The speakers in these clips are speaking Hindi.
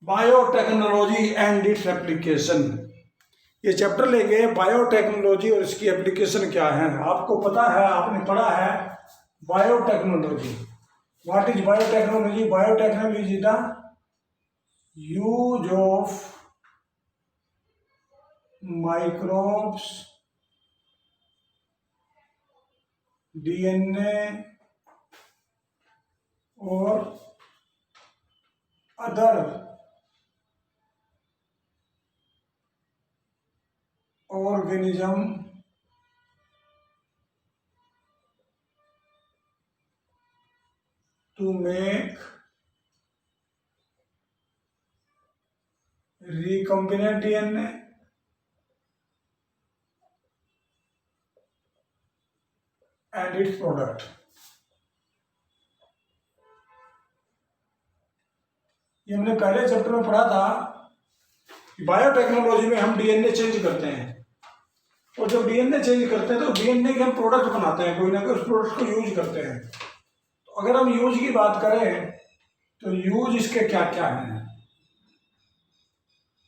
Biotechnology and its application. ये चैप्टर लेंगे बायोटेक्नोलॉजी और इसकी एप्लीकेशन क्या है। आपको पता है, आपने पढ़ा है biotechnology. What is biotechnology? Biotechnology the use of microbes, DNA और other organism to make recombinant DNA and its product। ये हमने पहले चैप्टर में पढ़ा था कि बायोटेक्नोलॉजी में हम डीएनए चेंज करते हैं, और जब डीएनए चेंज करते हैं तो डीएनए के हम प्रोडक्ट बनाते हैं, कोई ना कोई उस प्रोडक्ट को यूज करते हैं। तो अगर हम यूज की बात करें तो यूज इसके क्या क्या हैं।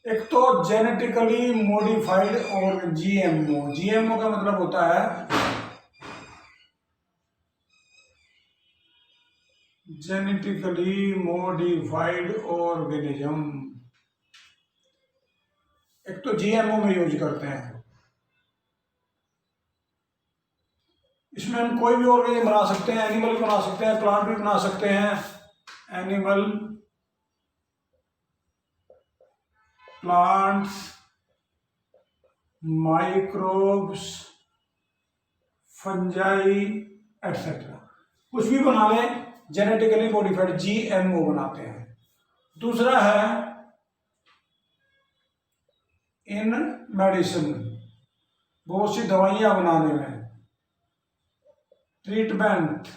एक तो जेनेटिकली मॉडिफाइड और जीएमओ। जीएमओ का मतलब होता है जेनेटिकली मॉडिफाइड ऑर्गेनिज्म। एक तो जीएमओ में यूज करते हैं, इसमें हम कोई भी ऑर्गेनिज्म बना सकते हैं, एनिमल बना सकते हैं, प्लांट भी बना सकते हैं। Animal, plants, microbes, fungi etcetera, कुछ भी बना लें, जेनेटिकली मॉडिफाइड जीएमओ बनाते हैं। दूसरा है इन मेडिसिन, बहुत सी दवाइयां बनाने में, ट्रीटमेंट,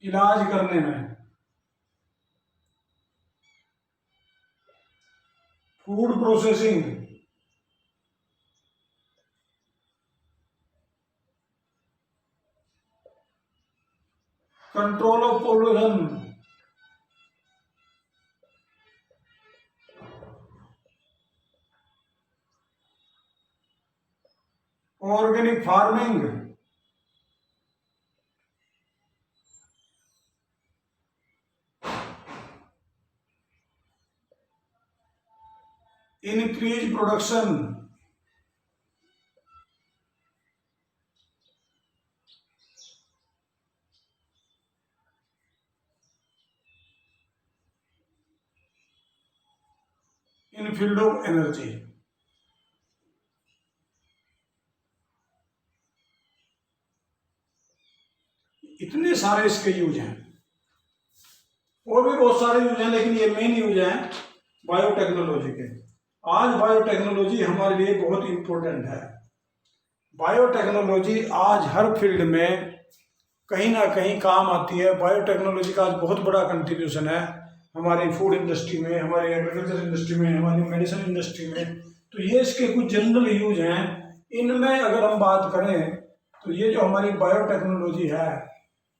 इलाज करने में, food processing, control of pollution, organic farming, increase production, in field of energy। इतने सारे इसके यूज हैं, और भी बहुत सारे यूज हैं, लेकिन ये मेन यूज हैं बायोटेक्नोलॉजी के। आज बायोटेक्नोलॉजी हमारे लिए बहुत इंपॉर्टेंट है। बायोटेक्नोलॉजी आज हर फील्ड में कहीं ना कहीं काम आती है। बायोटेक्नोलॉजी का आज बहुत बड़ा कंट्रीब्यूशन है हमारी फूड इंडस्ट्री में, हमारी एग्रीकल्चर इंडस्ट्री में, हमारी मेडिसिन इंडस्ट्री में। तो ये इसके कुछ जनरल यूज हैं। इनमें अगर हम बात करें तो ये जो हमारी बायोटेक्नोलॉजी है,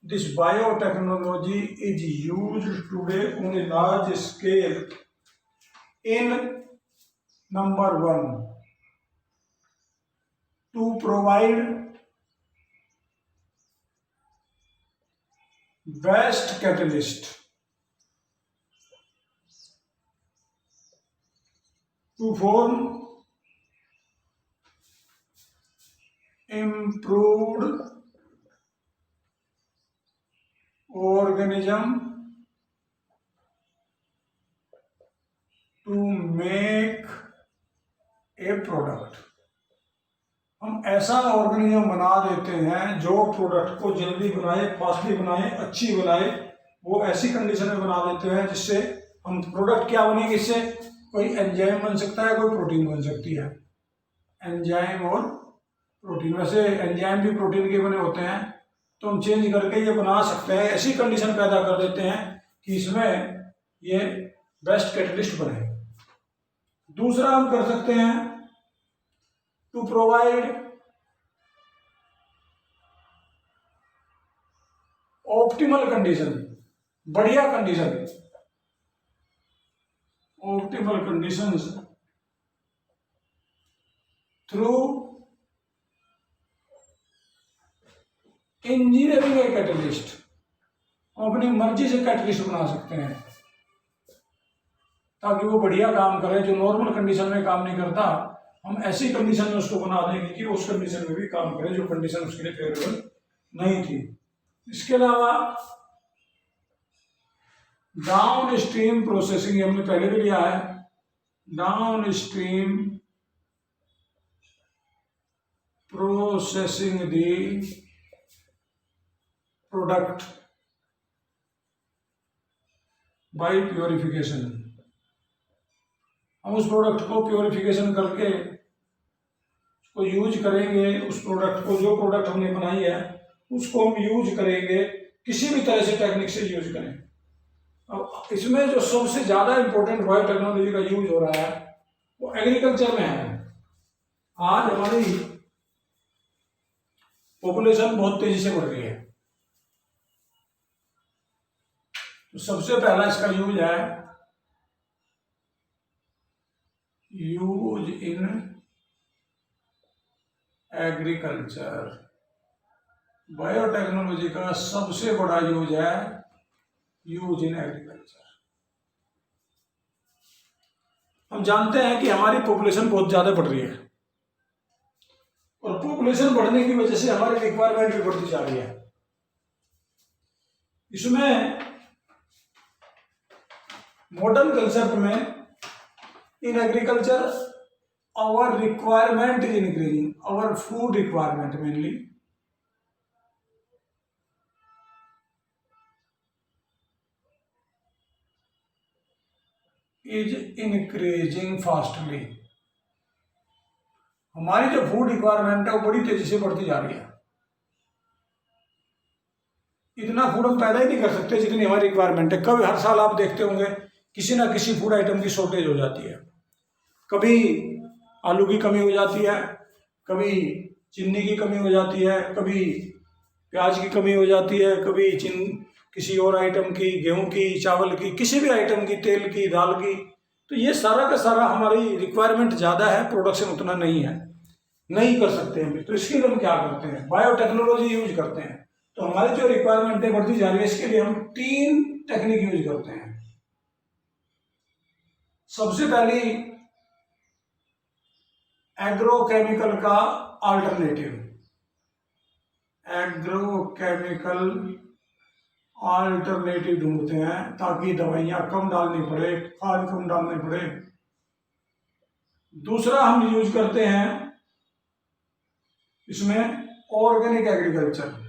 this biotechnology is used today on a large scale in number 1 to provide best catalyst to form improved organism to make a product। हम ऐसा ऑर्गेनिज्म बना देते हैं जो प्रोडक्ट को जल्दी बनाए, फास्टली बनाए, अच्छी बनाए। वो ऐसी कंडीशन में बना देते हैं जिससे हम प्रोडक्ट क्या बनेंगे, इससे कोई एंजाइम बन सकता है, कोई प्रोटीन बन सकती है। एंजाइम और प्रोटीन, वैसे एंजाइम भी प्रोटीन के बने होते हैं, तो हम चेंज करके ये बना सकते हैं, ऐसी कंडीशन पैदा कर देते हैं कि इसमें ये बेस्ट कैटलिस्ट बने। दूसरा हम कर सकते हैं टू प्रोवाइड ऑप्टिमल कंडीशन, बढ़िया condition optimal conditions through engineering a catalyst. हम अपनी मर्जी से कैटलिस्ट बना सकते हैं ताकि वो बढ़िया काम करे। जो नॉर्मल कंडीशन में काम नहीं करता, हम ऐसी कंडीशन में उसको बना देंगे कि उस कंडीशन में भी काम करे जो कंडीशन उसके लिए फेवरेबल नहीं थी। इसके अलावा डाउन स्ट्रीम प्रोसेसिंग, हमने पहले भी लिया है। Downstream processing the product by purification. हम उस प्रोडक्ट को प्योरिफिकेशन करके उसको यूज करेंगे। उस प्रोडक्ट को, जो प्रोडक्ट हमने बनाई है उसको हम यूज करेंगे, किसी भी तरह से टेक्निक से यूज करें। अब इसमें जो सबसे ज्यादा इंपॉर्टेंट बायोटेक्नोलॉजी का यूज हो रहा है वो एग्रीकल्चर में है। आज हमारी पॉपुलेशन बहुत तेजी से बढ़ रही है, तो सबसे पहला इसका यूज है यूज इन एग्रीकल्चर। बायोटेक्नोलॉजी का सबसे बड़ा यूज है यूज इन एग्रीकल्चर। हम जानते हैं कि हमारी पॉपुलेशन बहुत ज्यादा बढ़ रही है और पॉपुलेशन बढ़ने की वजह से हमारी रिक्वायरमेंट भी बढ़ती जा रही है। इसमें मॉडर्न कंसेप्ट में in agriculture our requirement is increasing, our food requirement mainly is increasing fastly. हमारी जो फूड रिक्वायरमेंट है वो बड़ी तेजी से बढ़ती जा रही है। इतना फूड हम पैदा ही नहीं कर सकते जितनी हमारी रिक्वायरमेंट है। कभी हर साल आप देखते होंगे किसी ना किसी फूड आइटम की शॉर्टेज हो जाती है। कभी आलू की कमी हो जाती है, कभी चीनी की कमी हो जाती है, कभी प्याज की कमी हो जाती है, कभी किसी और आइटम की, गेहूं की, चावल की, किसी भी आइटम की, तेल की, दाल की। तो ये सारा का सारा हमारी रिक्वायरमेंट ज़्यादा है, प्रोडक्शन उतना नहीं है, नहीं कर सकते हम। तो इसके लिए हम क्या करते हैं, बायोटेक्नोलॉजी यूज करते हैं। तो हमारी जो रिक्वायरमेंट है बढ़ती जा रही है, इसके लिए हम 3 टेक्निक यूज करते हैं। सबसे पहली एग्रोकेमिकल का अल्टरनेटिव, एग्रोकेमिकल अल्टरनेटिव ढूंढते हैं ताकि दवाइयां कम डालनी पड़े, खाद कम डालनी पड़े। दूसरा हम यूज करते हैं इसमें ऑर्गेनिक एग्रीकल्चर।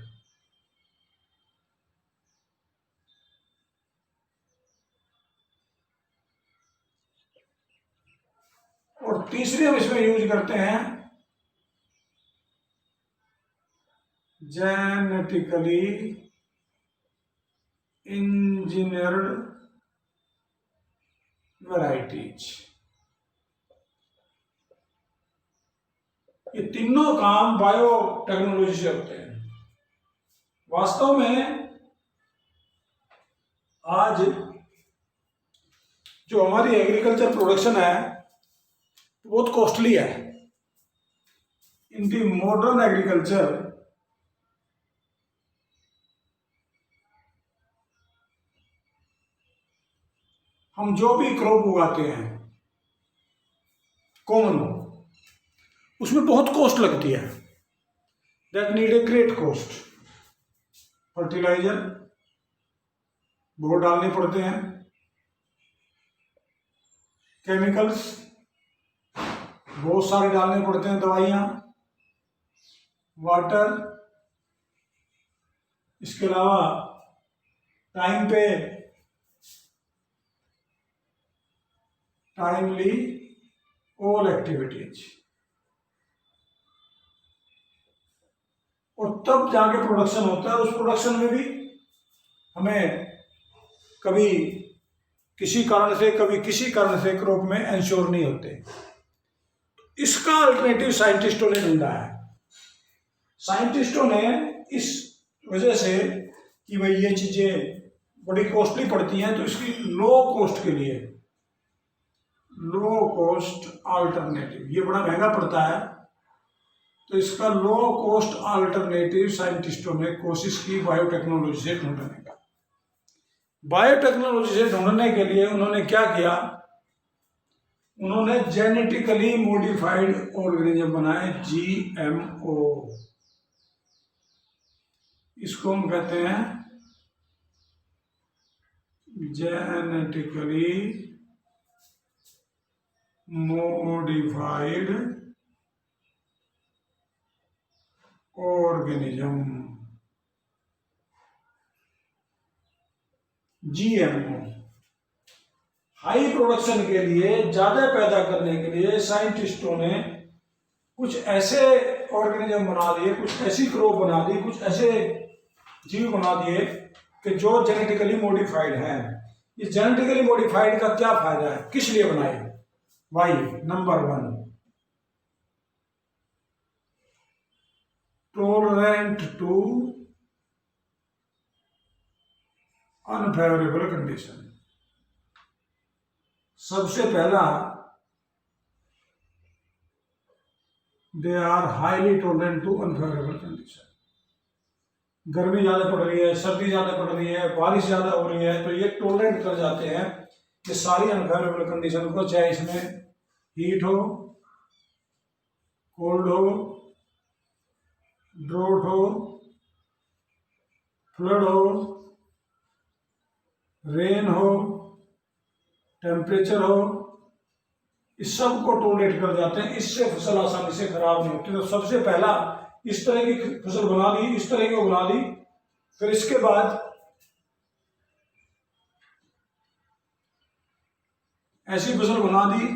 और तीसरी हम इसमें यूज करते हैं जेनेटिकली इंजीनियर्ड वैरायटीज। ये तीनों काम बायोटेक्नोलॉजी से होते हैं। वास्तव में आज जो हमारी एग्रीकल्चर प्रोडक्शन है बहुत कॉस्टली है। इन दी मॉडर्न एग्रीकल्चर हम जो भी क्रॉप उगाते हैं कॉमन, उसमें बहुत कॉस्ट लगती है। That need a great cost. Fertiliser बहुत डालने पड़ते हैं, केमिकल्स बहुत सारे डालने पड़ते हैं, दवाइयाँ, वाटर, इसके अलावा टाइम पे टाइमली ऑल एक्टिविटीज, और तब जाके प्रोडक्शन होता है। उस प्रोडक्शन में भी हमें कभी किसी कारण से, कभी किसी कारण से क्रॉप में इंश्योर नहीं होते। इसका अल्टरनेटिव साइंटिस्टों ने ढूंढा है। साइंटिस्टों ने इस वजह से कि भाई ये चीजें बड़ी कॉस्टली पड़ती हैं, तो इसकी लो कॉस्ट के लिए लो कॉस्ट अल्टरनेटिव, ये बड़ा महंगा पड़ता है, तो इसका लो कॉस्ट अल्टरनेटिव साइंटिस्टों ने कोशिश की बायोटेक्नोलॉजी से ढूंढने का। बायोटेक्नोलॉजी से ढूंढने के लिए उन्होंने क्या किया, उन्होंने जेनेटिकली मॉडिफाइड ऑर्गेनिज्म बनाए, जीएमओ। इसको हम कहते हैं genetically modified organism, GMO. High production के लिए, ज्यादा पैदा करने के लिए साइंटिस्टों ने कुछ ऐसे ऑर्गेनिज्म बना दिए, कुछ ऐसी क्रॉप बना दी, कुछ ऐसे जीव बना दिए कि जो जेनेटिकली मॉडिफाइड है। इस जेनेटिकली मॉडिफाइड का क्या फायदा है, किस लिए बनाए? Why number 1, tolerant to unfavourable condition. सबसे पहला, they are highly tolerant to unfavourable condition. गर्मी ज्यादा पड़ रही है, सर्दी ज्यादा पड़ रही है, बारिश ज्यादा हो रही है, तो ये टॉलरेंट कर जाते हैं कि सारी अनफेवरेबल कंडीशन को, चाहे इसमें हीट हो, कोल्ड हो, ड्रोट हो, फ्लड हो, रेन हो, टेम्परेचर हो, इस सब को टॉलरेट कर जाते हैं। इससे फसल आसानी से खराब नहीं होती। तो सबसे पहला इस तरह की फसल बना दी, इस तरह की बना दी। फिर इसके बाद ऐसी फसल बना दी,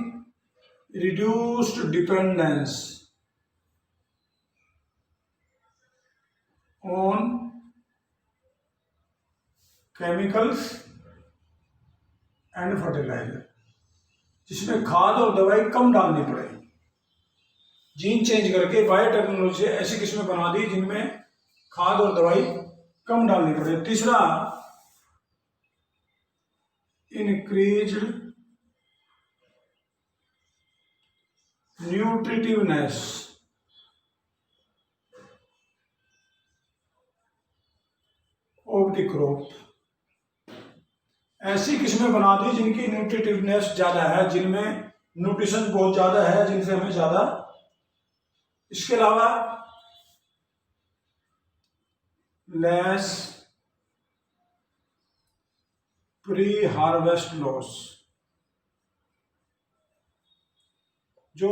reduced dependence on chemicals and fertilizer, जिसमें खाद और दवाई कम डालनी पड़े। जीन चेंज करके बायोटेक्नोलॉजी से ऐसी किस्में बना दी जिनमें खाद और दवाई कम डालनी पड़े। तीसरा, इंक्रीज्ड न्यूट्रिटिवनेस ऑफ द क्रॉप। ऐसी किस्में बना दी जिनकी न्यूट्रिटिवनेस ज्यादा है, जिनमें न्यूट्रिशन बहुत ज्यादा है, जिनसे हमें ज्यादा। इसके अलावा लेस प्री हार्वेस्ट लॉस, जो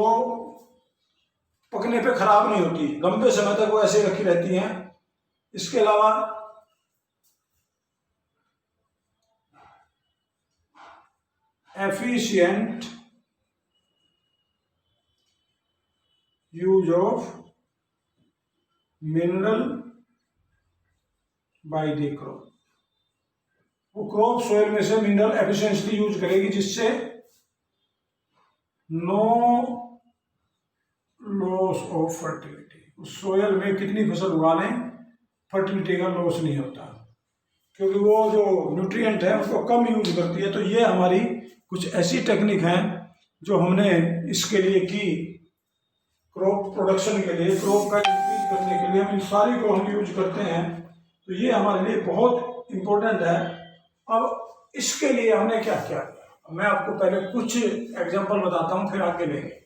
पकने पे खराब नहीं होती, लंबे समय तक वो ऐसे रखी रहती हैं। इसके अलावा efficient use of mineral by the crop. वो क्रॉप सोयल में से मिनरल एफिशिएंटली यूज करेगी, जिससे नो लॉस ऑफ फर्टिलिटी। उस सोयल में कितनी फसल उगा लें, फर्टिलिटी का लॉस नहीं होता, क्योंकि वो जो न्यूट्रिएंट है उसको कम यूज करती है। तो ये हमारी कुछ ऐसी टेक्निक हैं जो हमने इसके लिए की, क्रॉप प्रोडक्शन के लिए, क्रॉप का इंक्रीज करने के लिए हम इन सारी को हम यूज करते हैं। तो ये हमारे लिए बहुत इंपॉर्टेंट है। अब इसके लिए हमने क्या किया, मैं आपको पहले कुछ एग्जांपल बताता हूं, फिर आगे लेंगे।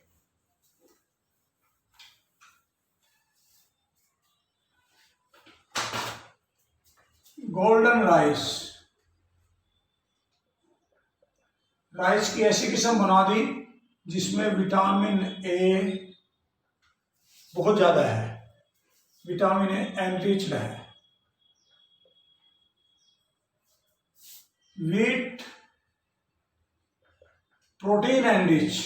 गोल्डन राइस, राइस की ऐसी किस्म बना दी जिसमें विटामिन ए बहुत ज्यादा है, विटामिन ए एनरिच्ड है। Wheat protein enrich,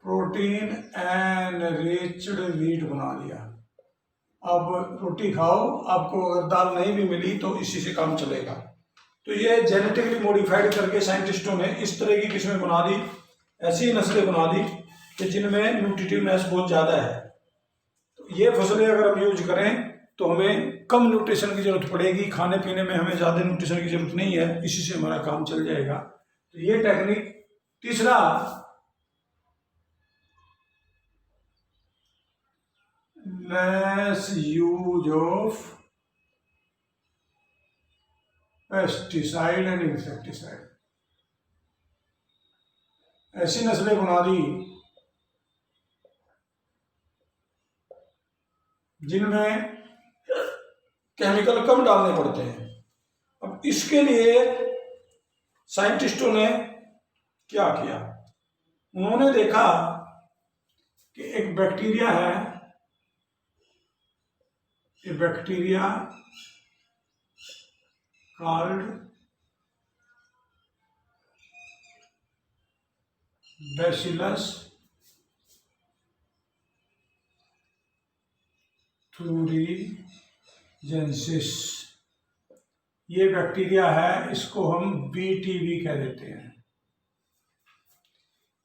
protein enriched wheat बना दिया। अब रोटी खाओ, आपको अगर दाल नहीं भी मिली तो इसी से काम चलेगा। तो ये जेनेटिकली मॉडिफाइड करके साइंटिस्टों ने इस तरह की किस्में बना दी, ऐसी नस्लें बना दी कि जिनमें न्यूट्रिटिवनेस बहुत ज़्यादा है। तो ये फसलें अगर हम यूज करें तो हमें कम न्यूट्रिशन की जरूरत पड़ेगी, खाने पीने में हमें ज़्यादा न्यूट्रिशन की जरूरत नहीं है, इसी से हमारा काम चल जाएगा। तो ये टेक्निक तीसरा, less use of pesticide and insecticide. ऐसी नस्लें बना दी जिनमें केमिकल कम डालने पड़ते हैं। अब इसके लिए साइंटिस्टों ने क्या किया, उन्होंने देखा कि एक बैक्टीरिया है, ये बैक्टीरिया कॉल्ड बैसिलस thuringiensis। ये बैक्टीरिया है, इसको हम BTB कह देते हैं।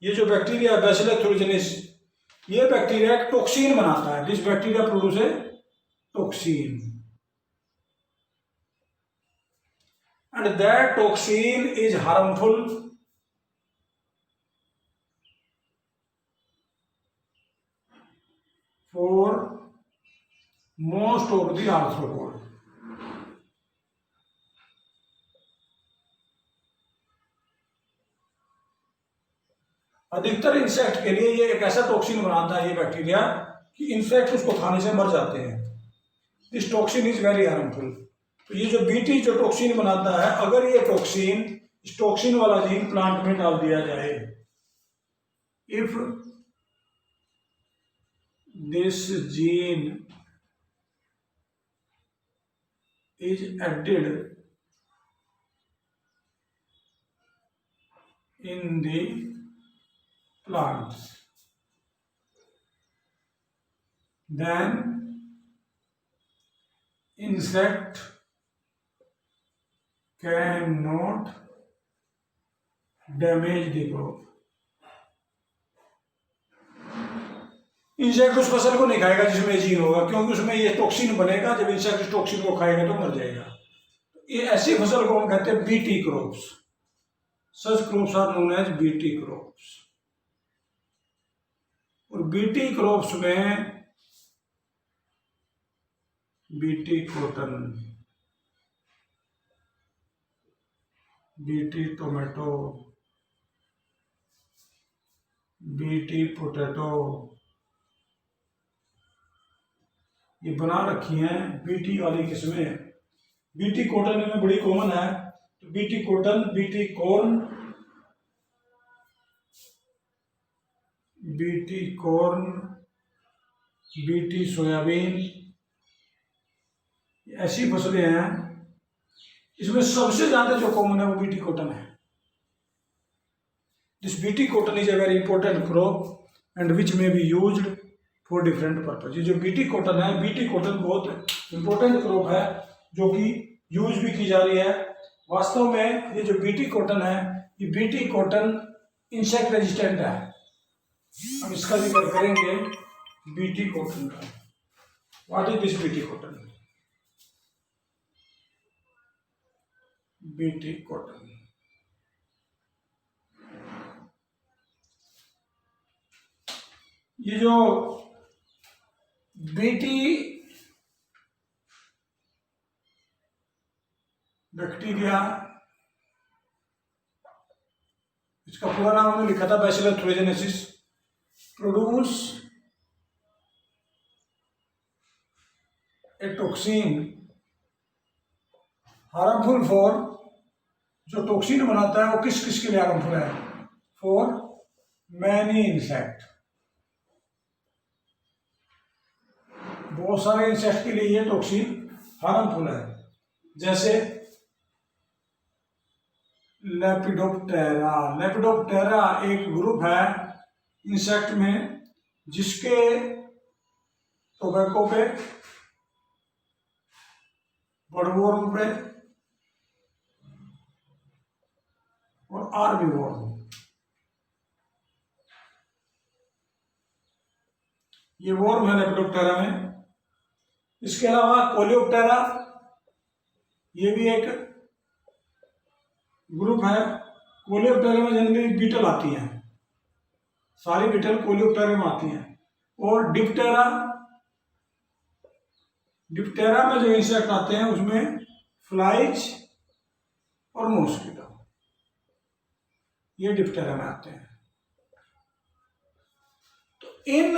ये जो बैक्टीरिया है बैसिलस thuringiensis, ये बैक्टीरिया एक टॉक्सिन बनाता है। This bacteria produce a toxin and that toxin is harmful for most of the arthropod। अधिकतर इंसेक्ट के लिए ये एक ऐसा टॉक्सिन बनाता है ये बैक्टीरिया कि इंसेक्ट उसको खाने से मर जाते हैं। This toxin is very harmful. तो ये जो बीटी जो टॉक्सिन बनाता है, अगर ये टॉक्सिन, इस टॉक्सिन वाला जीन प्लांट में डाल दिया जाए, if this gene is added in the plants, then insect cannot damage the crop। Insect उस फसल को नहीं खाएगा जिसमें जीन होगा, क्योंकि उसमें ये टॉक्सिन बनेगा। जब इंसेक्ट इस टॉक्सिन को खाएगा तो मर जाएगा। ये ऐसी फसल को हम कहते हैं BT crops. Such crops are known as BT crops. और बीटी क्रॉप्स में BT cotton, BT tomato, BT potato, ये बना रखी हैं बीटी वाली किस्में। बीटी कॉटन में बड़ी कॉमन है, तो BT cotton, BT corn, BT corn, BT soybean, ऐसी फसलें हैं। इसमें सबसे ज्यादा जो कॉमन है वो बीटी कॉटन है। This BT cotton is a very important crop and which may be used for different purpose. ये जो बीटी कॉटन है, बीटी कॉटन बहुत इंपॉर्टेंट क्रॉप है जो कि यूज भी की जा रही है। वास्तव में ये जो बीटी कॉटन है, ये बीटी कॉटन इंसेक्ट रेजिस्टेंट है। हम इसका जिक्र करेंगे बीटी कॉटन का। What is this BT cotton? BT cotton, ये जो बीटी बैक्टीरिया, इसका पूरा नाम हमने लिखा था bacillus thuringiensis, produce a toxin harmful for, जो टॉक्सिन बनाता है वो किस किस के लिए हार्मफुल है? फॉर मैनी इंसेक्ट, बहुत सारे इंसेक्ट के लिए ये टॉक्सिन हार्मफुल है। जैसे लेपिडोप्टेरा। लेपिडोप्टेरा एक ग्रुप है इंसेक्ट में जिसके टोबैको पे, बर्डवॉर्म पे और आर्मीवॉर्म, ये वॉर्म है लेपिडोप्टेरा में। इसके अलावा कोलियोप्टेरा, ये भी एक ग्रुप है कोलियोप्टेरा में जनरली बीटल आती हैं, सारी बीटल कोलियोप्टेरा में आती हैं। और डिप्टेरा में जो इंसेक्ट आते हैं उसमें फ्लाइज और मॉस्किटो, ये डिप्टेरा में आते हैं। तो इन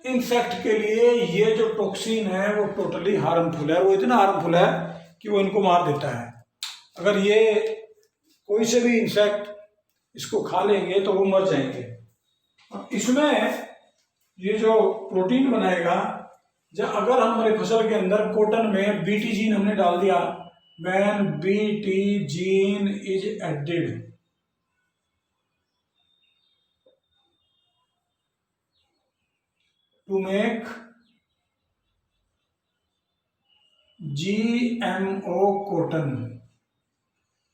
इंसेक्ट के लिए ये जो टॉक्सिन है वो टोटली हार्मफुल है, वो इतना हार्मफुल है कि वो इनको मार देता है। अगर ये कोई से भी इंसेक्ट इसको खा लेंगे तो वो मर जाएंगे। अब इसमें ये जो प्रोटीन बनाएगा, जब अगर हमारे फसल के अंदर कॉटन में बीटी जीन हमने डाल दिया, when BT gene is added, to make GMO cotton,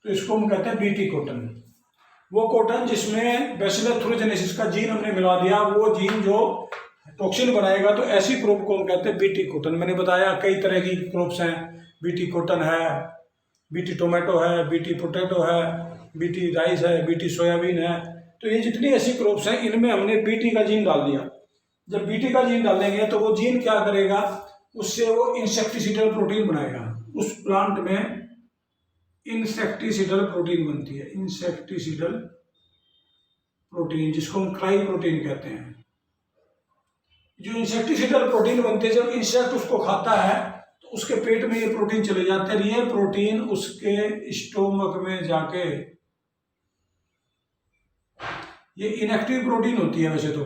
तो इसको हम कहते हैं बीटी कॉटन। वो कॉटन जिसमें बैसिलस थ्रोजेनेसिस का जीन हमने मिला दिया, वो जीन जो टॉक्सिन बनाएगा, तो ऐसी क्रॉप को हम कहते हैं बीटी कॉटन। मैंने बताया कई तरह की क्रॉप्स हैं, बीटी कॉटन है, बीटी टोमेटो है, बीटी पोटैटो है, बीटी राइस है, बीटी सोयाबीन है। तो ये जितनी ऐसी क्रॉप्स हैं इनमें हमने बीटी का जीन डाल दिया। जब बीटी का जीन डालेंगे तो वो जीन क्या करेगा, उससे वो इंसेक्टिसाइडल प्रोटीन बनाएगा। उस प्लांट में इंसेक्टिसाइडल प्रोटीन बनती है, इंसेक्टिसाइडल प्रोटीन, जिसको हम क्राई प्रोटीन कहते हैं। जो इंसेक्टिसाइडल प्रोटीन बनते हैं, जब इंसेक्ट उसको खाता है तो उसके पेट में ये प्रोटीन चले जाते हैं। ये प्रोटीन उसके स्टोमक में जाके, ये इनएक्टिव प्रोटीन होती है वैसे तो,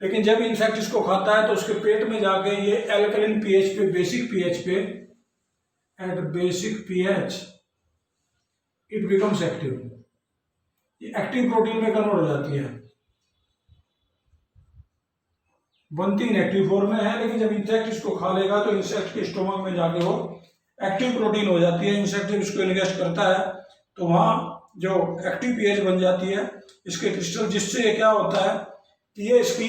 लेकिन जब इंसेक्ट इसको खाता है तो उसके पेट में जाके ये एल्कलिन पीएच पे, बेसिक पीएच पे, at basic pH it becomes active, ये एक्टिव प्रोटीन में कन्वर्ट हो जाती है। बनती इनएक्टिव फॉर्म में है, लेकिन जब इंसेक्ट इसको खा लेगा तो इंसेक्ट के स्टोमक में जाके वो एक्टिव प्रोटीन हो जाती है। इंसेक्ट जब इसको इनगेस्ट करता है तो वहाँ जो एक्टिव पीएच बन जाती है इसके क्रिस्टल, जिससे ये क्या होता है कि ये इसकी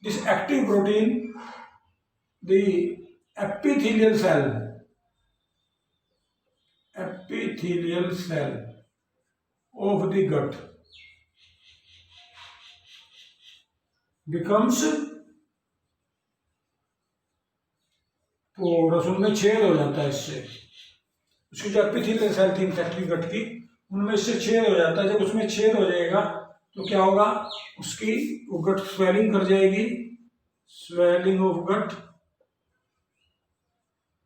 this active protein the epithelial cell of the gut becomes porous, उनमें छेद हो जाता है इससे। उसकी जो एपिथेलियल सेल थी इंसेक्ट गट की, उनमें इससे छेद हो जाता है। जब उसमें छेद हो जाएगा तो क्या होगा, उसकी वो गट स्वेलिंग कर जाएगी, स्वेलिंग ऑफ गट,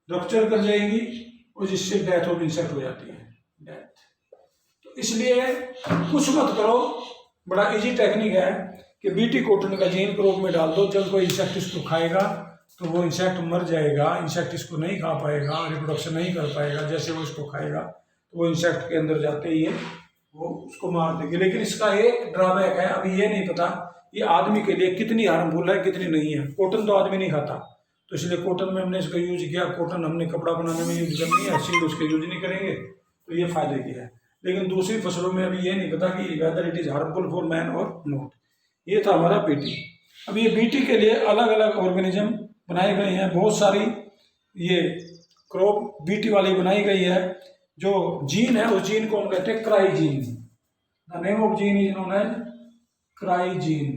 रप्चर कर जाएगी, और जिससे डेथ ऑफ इंसेक्ट हो जाती है, डेथ। तो इसलिए कुछ मत करो, बड़ा इजी टेक्निक है कि बीटी कॉटन का जीन क्रॉप में डाल दो। जब कोई इंसेक्ट इसको खाएगा तो वो इंसेक्ट मर जाएगा, इंसेक्ट इसको नहीं खा पाएगा, रिप्रोडक्शन नहीं कर पाएगा। जैसे वो इसको खाएगा तो वो इंसेक्ट के अंदर जाते ही वो उसको मार देगी। लेकिन इसका एक ड्रॉबैक है, अभी ये नहीं पता ये आदमी के लिए कितनी हार्मफुल है कितनी नहीं है। कॉटन तो आदमी नहीं खाता, तो इसलिए कॉटन में हमने इसका यूज किया। कॉटन हमने कपड़ा बनाने में यूज करनी है, सीड उसके यूज नहीं करेंगे, तो ये फायदे की है। लेकिन दूसरी फसलों में अभी ये नहीं पता कि whether it is harmful for man और नॉट। ये था हमारा बीटी। अब ये बीटी के लिए अलग अलग ऑर्गेनिज्म बनाए गए हैं, बहुत सारी ये क्रॉप बीटी वाली बनाई गई है। जो जीन है उस जीन को हम कहते हैं cry gene. The name of gene is known as cry gene.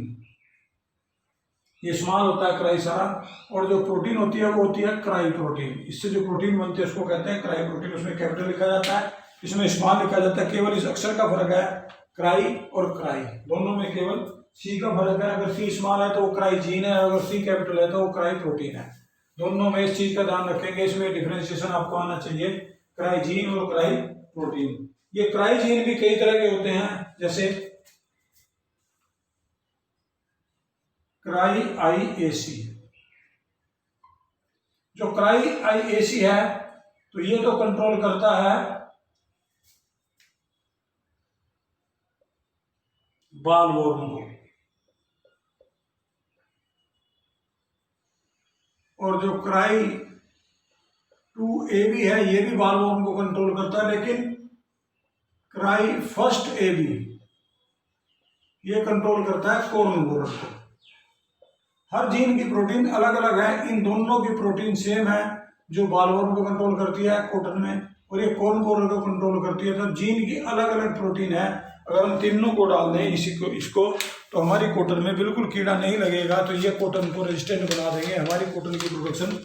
ये स्मॉल होता है क्राई सारा, और जो प्रोटीन होती है वो होती है क्राई प्रोटीन। इससे जो प्रोटीन बनते हैं उसको कहते हैं क्राई प्रोटीन। उसमें कैपिटल लिखा जाता है, इसमें स्मॉल लिखा जाता है। केवल इस अक्षर का फर्क है, क्राई और क्राई दोनों में केवल सी का फर्क है। अगर सी स्मॉल है तो वो क्राई जीन है, अगर सी कैपिटल है तो वो क्राई प्रोटीन है। दोनों में इस चीज का ध्यान रखेंगे, इसमें डिफ्रेंशिएशन आपको आना चाहिए, क्राई जीन और क्राई प्रोटीन। ये क्राई जीन भी कई तरह के होते हैं, जैसे क्राई IAC। जो क्राई IAC है तो ये तो कंट्रोल करता है बालवॉर्म को, और जो क्राई 2AB है ये भी बालवॉर्म को कंट्रोल करता है। लेकिन क्राई फर्स्ट AB ये कंट्रोल करता है कॉर्नवोरम को। हर जीन की प्रोटीन अलग अलग है, इन दोनों की प्रोटीन सेम है। जो बालवॉर्म को कंट्रोल करती है कॉटन में, और ये कौन कौन को कंट्रोल करती है। तो जीन की अलग अलग प्रोटीन है, अगर हम तीनों को डाल दें इसको तो हमारी कॉटन में बिल्कुल कीड़ा नहीं लगेगा। तो ये कॉटन को रेजिस्टेंट बना देंगे, हमारी कॉटन की प्रोडक्शन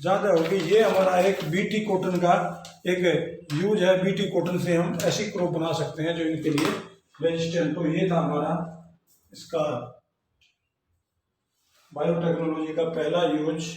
ज़्यादा होगी। ये हमारा एक बीटी कॉटन का एक यूज है। बीटी कॉटन से हम ऐसी क्रॉप बना सकते हैं जो इनके लिए रेजिस्टेंट। तो ये था हमारा इसका बायोटेक्नोलॉजी का पहला यूज।